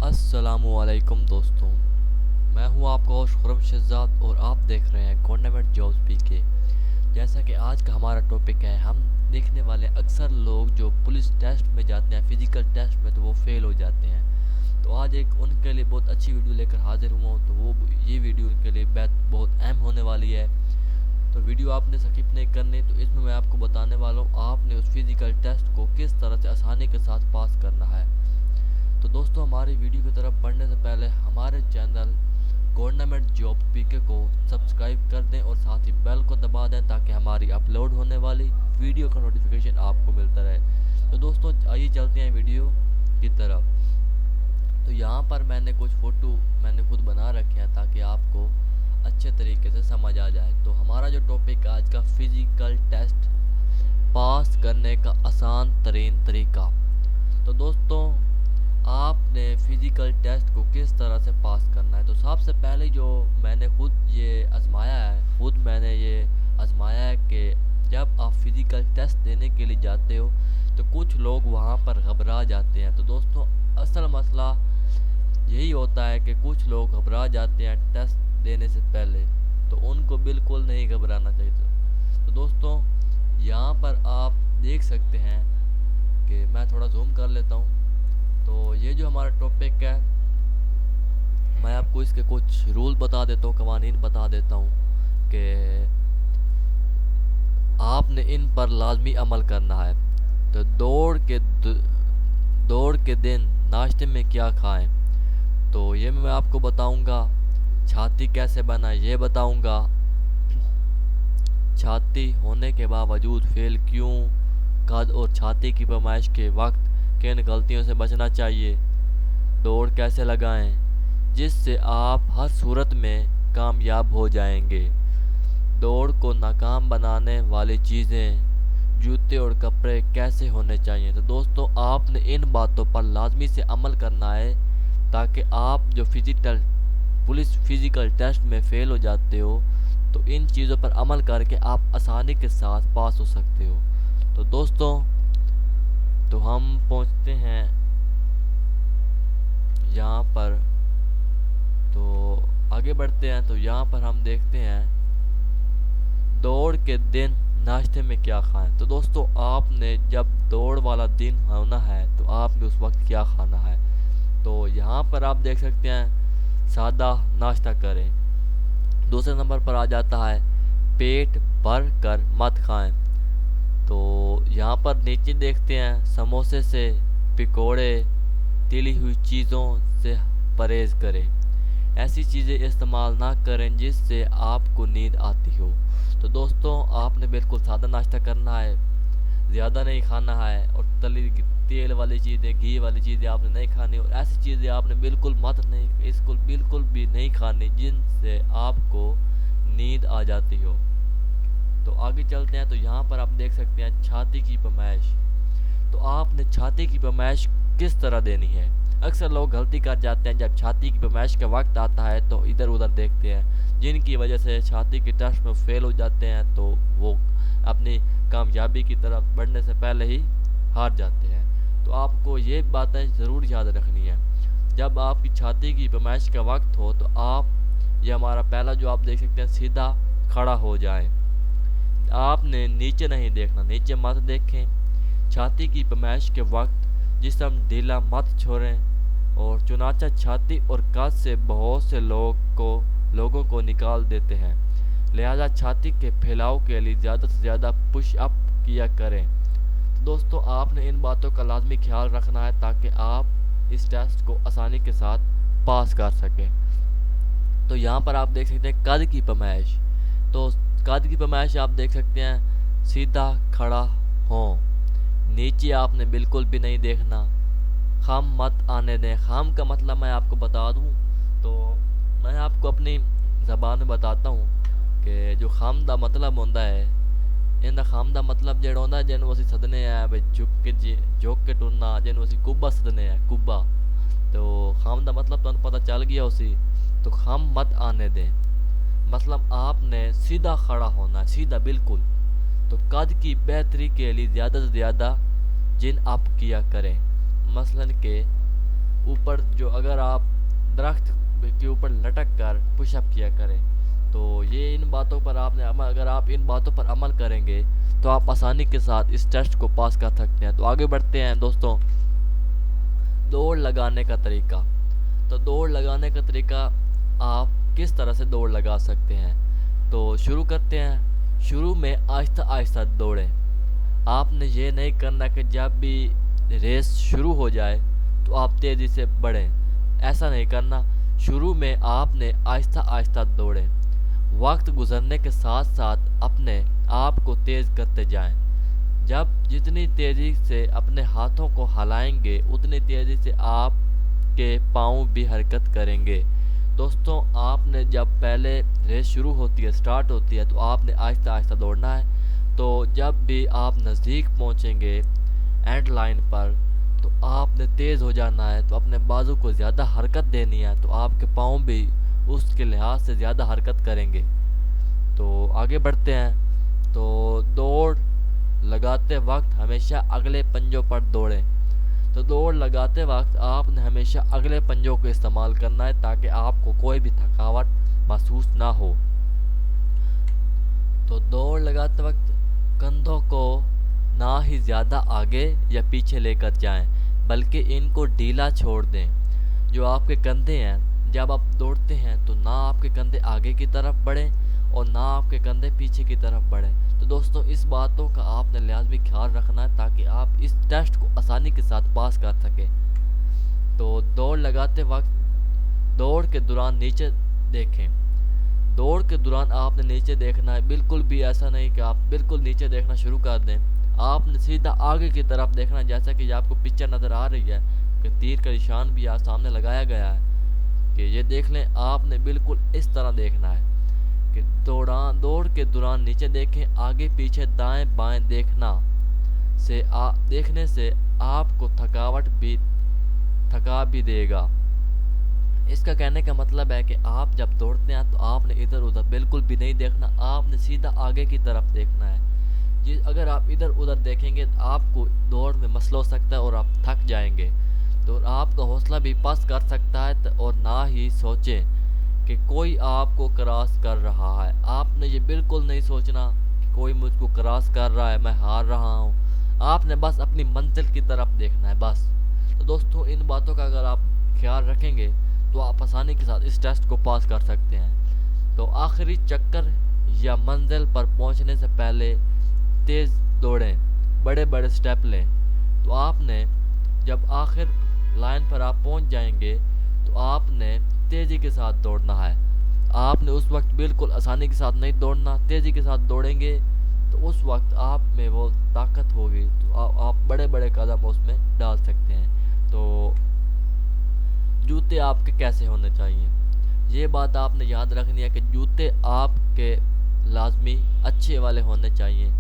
अस्सलामुअलैकुम दोस्तों, मैं हूं आपका होस्ट खुरम शहजाद और आप देख रहे हैं गवर्नमेंट जॉब्स पीके। जैसा कि आज का हमारा टॉपिक है, हम देखने वाले हैं अक्सर लोग जो पुलिस टेस्ट में जाते हैं, फिजिकल टेस्ट में, तो वो फेल हो जाते हैं। तो आज एक उनके लिए बहुत अच्छी वीडियो लेकर हाजिर हुआ हूँ। तो वो ये वीडियो उनके लिए बहुत अहम होने वाली है। तो वीडियो आपने स्किप नहीं करनी। तो इसमें मैं आपको बताने वाला हूँ आपने उस फिजिकल टेस्ट को किस तरह से आसानी के साथ पास करना है। तो दोस्तों, हमारी वीडियो की तरफ बढ़ने से पहले हमारे चैनल गवर्नमेंट जॉब पीके को सब्सक्राइब कर दें और साथ ही बेल को दबा दें ताकि हमारी अपलोड होने वाली वीडियो का नोटिफिकेशन आपको मिलता रहे। तो दोस्तों, आइए चलते हैं वीडियो की तरफ। तो यहाँ पर मैंने कुछ फ़ोटो मैंने खुद बना रखे हैं ताकि आपको अच्छे तरीके से समझ आ जाए। तो हमारा जो टॉपिक आज का फिजिकल टेस्ट पास करने का आसान तरीन तरीका। तो दोस्तों, आपने फिजिकल टेस्ट को किस तरह से पास करना है। तो सबसे पहले जो मैंने खुद ये आजमाया है कि जब आप फिजिकल टेस्ट देने के लिए जाते हो तो कुछ लोग वहाँ पर घबरा जाते हैं। तो दोस्तों, असल मसला यही होता है कि कुछ लोग घबरा जाते हैं टेस्ट देने से पहले। तो उनको बिल्कुल नहीं घबराना चाहिए। तो दोस्तों, यहाँ पर आप देख सकते हैं कि मैं थोड़ा जूम कर लेता हूँ। तो ये जो हमारा टॉपिक है, मैं आपको इसके कुछ रूल बता देता हूँ, कवानीन बता देता हूँ कि आपने इन पर लाजमी अमल करना है। तो दौड़ के दिन नाश्ते में क्या खाएं, तो ये मैं आपको बताऊंगा। छाती कैसे बनाएं ये बताऊंगा। छाती होने के बावजूद फेल क्यों, कद और छाती की पैमाइश के वक्त किन गलतियों से बचना चाहिए, दौड़ कैसे लगाएं जिससे आप हर सूरत में कामयाब हो जाएंगे, दौड़ को नाकाम बनाने वाली चीज़ें, जूते और कपड़े कैसे होने चाहिए। तो दोस्तों, आपने इन बातों पर लाजमी से अमल करना है ताकि आप जो पुलिस फिजिकल टेस्ट में फ़ेल हो जाते हो तो इन चीज़ों पर अमल करके आप आसानी के साथ पास हो सकते हो। तो दोस्तों, तो हम पहुंचते हैं यहाँ पर। तो आगे बढ़ते हैं। तो यहाँ पर हम देखते हैं दौड़ के दिन नाश्ते में क्या खाएं। तो दोस्तों, आपने जब दौड़ वाला दिन होना है तो आपने उस वक्त क्या खाना है। तो यहाँ पर आप देख सकते हैं सादा नाश्ता करें। दूसरे नंबर पर आ जाता है पेट भर कर मत खाएं। तो यहाँ पर नीचे देखते हैं समोसे से, पकौड़े, तली हुई चीज़ों से परहेज़ करें। ऐसी चीज़ें इस्तेमाल ना करें जिससे आपको नींद आती हो। तो दोस्तों, आपने बिल्कुल सादा नाश्ता करना है, ज़्यादा नहीं खाना है, और तेल वाली चीज़ें, घी वाली चीज़ें आपने नहीं खानी, और ऐसी चीज़ें आपने बिल्कुल बिल्कुल भी नहीं खानी जिनसे आपको नींद आ जाती हो। तो आगे चलते हैं। तो यहाँ पर आप देख सकते हैं छाती की पैमाइश। तो आपने छाती की पैमाइश किस तरह देनी है। अक्सर लोग गलती कर जाते हैं, जब छाती की पैमाइश का वक्त आता है तो इधर उधर देखते हैं, जिनकी वजह से छाती के टेस्ट में फेल हो जाते हैं। तो वो अपनी कामयाबी की तरफ बढ़ने से पहले ही हार जाते हैं। तो आपको ये बातें ज़रूर याद रखनी है। जब आपकी छाती की पैमाइश का वक्त हो तो आप, ये हमारा पहला जो आप देख सकते हैं, सीधा खड़ा हो जाएं। आपने नीचे नहीं देखना, नीचे मत देखें। छाती की पैमाइश के वक्त जिस्म ढीला मत छोड़ें, और चुनाचा छाती और कद से बहुत से लोगों को निकाल देते हैं। लिहाजा छाती के फैलाव के लिए ज़्यादा से ज़्यादा पुश अप किया करें। तो दोस्तों, आपने इन बातों का लाजमी ख्याल रखना है ताकि आप इस टेस्ट को आसानी के साथ पास कर सकें। तो यहाँ पर आप देख सकते हैं कद की पैमाइश। तो कद की पैमाइश आप देख सकते हैं सीधा खड़ा हो, नीचे आपने बिल्कुल भी नहीं देखना, खम मत आने दें। खम का मतलब मैं आपको बता दूं, तो मैं आपको अपनी ज़बान में बताता हूँ कि जो खम का मतलब होता है, इन्हें खम का मतलब जो होता है जिन्होंने असी सदने हैं भाई झुक के टुरना, जिन्होंने असी कुब्बा सदने हैं, कुब्बा। तो खम का मतलब तो पता चल गया उसी। तो खम मत आने दें मतलब आपने सीधा खड़ा होना है, सीधा बिल्कुल। तो कद की बेहतरी के लिए ज़्यादा से ज़्यादा जिन अप किया करें, मसलन के ऊपर जो अगर आप दरख्त के ऊपर लटक कर पुशअप किया करें। तो ये इन बातों पर अगर आप इन बातों पर अमल करेंगे तो आप आसानी के साथ इस टेस्ट को पास कर सकते हैं। तो आगे बढ़ते हैं दोस्तों, दौड़ लगाने का तरीका। तो दौड़ लगाने का तरीका आप किस तरह से दौड़ लगा सकते हैं, तो शुरू करते हैं। शुरू में आहिस्ता आहिस्ता दौड़ें। आपने ये नहीं करना कि जब भी रेस शुरू हो जाए तो आप तेज़ी से बढ़ें, ऐसा नहीं करना। शुरू में आपने आहिस्ता आहिस्ता दौड़ें। वक्त गुजरने के साथ साथ अपने आप को तेज़ करते जाएं। जब जितनी तेज़ी से अपने हाथों को हिलाएंगे उतनी तेज़ी से आपके पाँव भी हरकत करेंगे। दोस्तों, आपने जब पहले रेस शुरू होती है, स्टार्ट होती है, तो आपने आहिस्ता आहिस्ता दौड़ना है। तो जब भी आप नज़दीक पहुंचेंगे एंड लाइन पर तो आपने तेज़ हो जाना है, तो अपने बाजू को ज़्यादा हरकत देनी है, तो आपके पाँव भी उसके लिहाज से ज़्यादा हरकत करेंगे। तो आगे बढ़ते हैं। तो दौड़ लगाते वक्त हमेशा अगले पंजों पर दौड़ें। तो दौड़ लगाते वक्त आपने हमेशा अगले पंजों को इस्तेमाल करना है ताकि आपको कोई भी थकावट महसूस ना हो। तो दौड़ लगाते वक्त कंधों को ना ही ज़्यादा आगे या पीछे लेकर जाएं, बल्कि इनको ढीला छोड़ दें। जो आपके कंधे हैं, जब आप दौड़ते हैं तो ना आपके कंधे आगे की तरफ बढ़ें और ना आपके कंधे पीछे की तरफ बढ़ें। तो दोस्तों, इस बातों का आपने लाज़मी ख्याल रखना है ताकि आप इस टेस्ट को आसानी के साथ पास कर सकें। तो दौड़ लगाते वक्त दौड़ के दौरान नीचे देखें। दौड़ के दौरान आपने नीचे देखना है, बिल्कुल भी ऐसा नहीं कि आप बिल्कुल नीचे देखना शुरू कर दें। आपने सीधा आगे की तरफ देखना, जैसा कि आपको पिक्चर नज़र आ रही है कि तीर का निशान भी आज सामने लगाया गया है कि ये देख लें। आपने बिल्कुल इस तरह देखना है कि दौड़ के दौरान नीचे देखें। आगे पीछे दाएं बाएं देखने से आपको थका भी देगा। इसका कहने का मतलब है कि आप जब दौड़ते हैं तो आपने इधर उधर बिल्कुल भी नहीं देखना, आपने सीधा आगे की तरफ देखना है। अगर आप इधर उधर देखेंगे तो आपको दौड़ में मसला हो सकता है और आप थक जाएंगे, तो आपका हौसला भी पस्त कर सकता है। और ना ही सोचें कि कोई आपको क्रॉस कर रहा है। आपने ये बिल्कुल नहीं सोचना कि कोई मुझको क्रॉस कर रहा है, मैं हार रहा हूँ। आपने बस अपनी मंजिल की तरफ देखना है, बस। तो दोस्तों, इन बातों का अगर आप ख्याल रखेंगे तो आप आसानी के साथ इस टेस्ट को पास कर सकते हैं। तो आखिरी चक्कर या मंजिल पर पहुंचने से पहले तेज़ दौड़ें, बड़े बड़े स्टेप लें। तो आपने जब आखिर लाइन पर आप पहुंच जाएंगे तो आपने तेज़ी के साथ दौड़ना है। आपने उस वक्त बिल्कुल आसानी के साथ नहीं दौड़ना। तेज़ी के साथ दौड़ेंगे तो उस वक्त आप में वो ताकत होगी, तो आप बड़े बड़े कदम उसमें डाल सकते हैं। तो जूते आपके कैसे होने चाहिए, ये बात आपने याद रखनी है कि जूते आपके लाजमी अच्छे वाले होने चाहिए।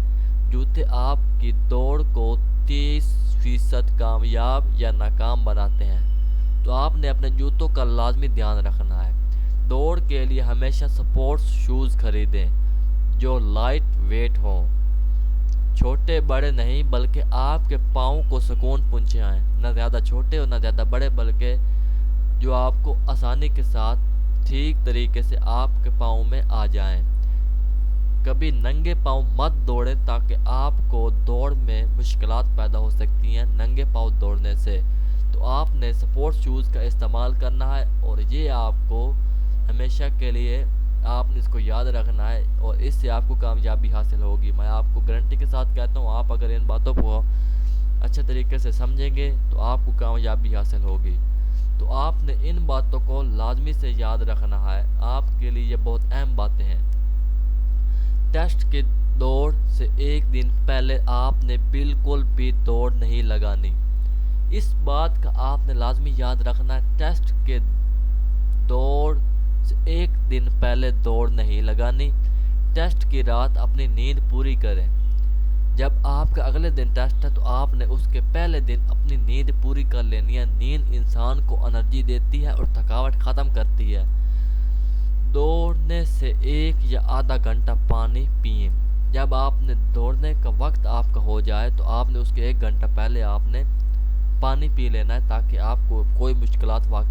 जूते आपकी दौड़ को 30% कामयाब या नाकाम बनाते हैं। तो आपने अपने जूतों का लाजमी ध्यान रखना है। दौड़ के लिए हमेशा स्पोर्ट्स शूज़ खरीदें जो लाइट वेट हों, छोटे बड़े नहीं, बल्कि आपके पाँव को सुकून पहुँचाएं। ना ज़्यादा छोटे और ना ज़्यादा बड़े, बल्कि जो आपको आसानी के साथ ठीक तरीके से आपके पाँव में आ जाएं। कभी नंगे पाँव मत दौड़ें ताकि आपको दौड़ में मुश्किलात पैदा हो सकती हैं नंगे पाँव दौड़ने से। तो आपने स्पोर्ट्स शूज़ का इस्तेमाल करना है और ये आपको हमेशा के लिए आपने इसको याद रखना है और इससे आपको कामयाबी हासिल होगी। मैं आपको गारंटी के साथ कहता हूँ, आप अगर इन बातों को अच्छे तरीके से समझेंगे तो आपको कामयाबी हासिल होगी। तो आपने इन बातों को लाजमी से याद रखना है, आपके लिए ये बहुत अहम बातें हैं। टेस्ट की दौड़ से एक दिन पहले आपने बिल्कुल भी दौड़ नहीं लगानी। इस बात का आपने लाजमी याद रखना है। टेस्ट के दौड़ से एक दिन पहले दौड़ नहीं लगानी। टेस्ट की रात अपनी नींद पूरी करें। जब आपका अगले दिन टेस्ट है तो आपने उसके पहले दिन अपनी नींद पूरी कर लेनी है। नींद इंसान को एनर्जी देती है और थकावट ख़त्म करती है। दौड़ने से 1 या आधा घंटा पानी पिएं। जब आपने दौड़ने का वक्त आपका हो जाए तो आपने उसके 1 घंटा पहले आपने पानी पी लेना है ताकि आपको कोई मुश्किलात वाक़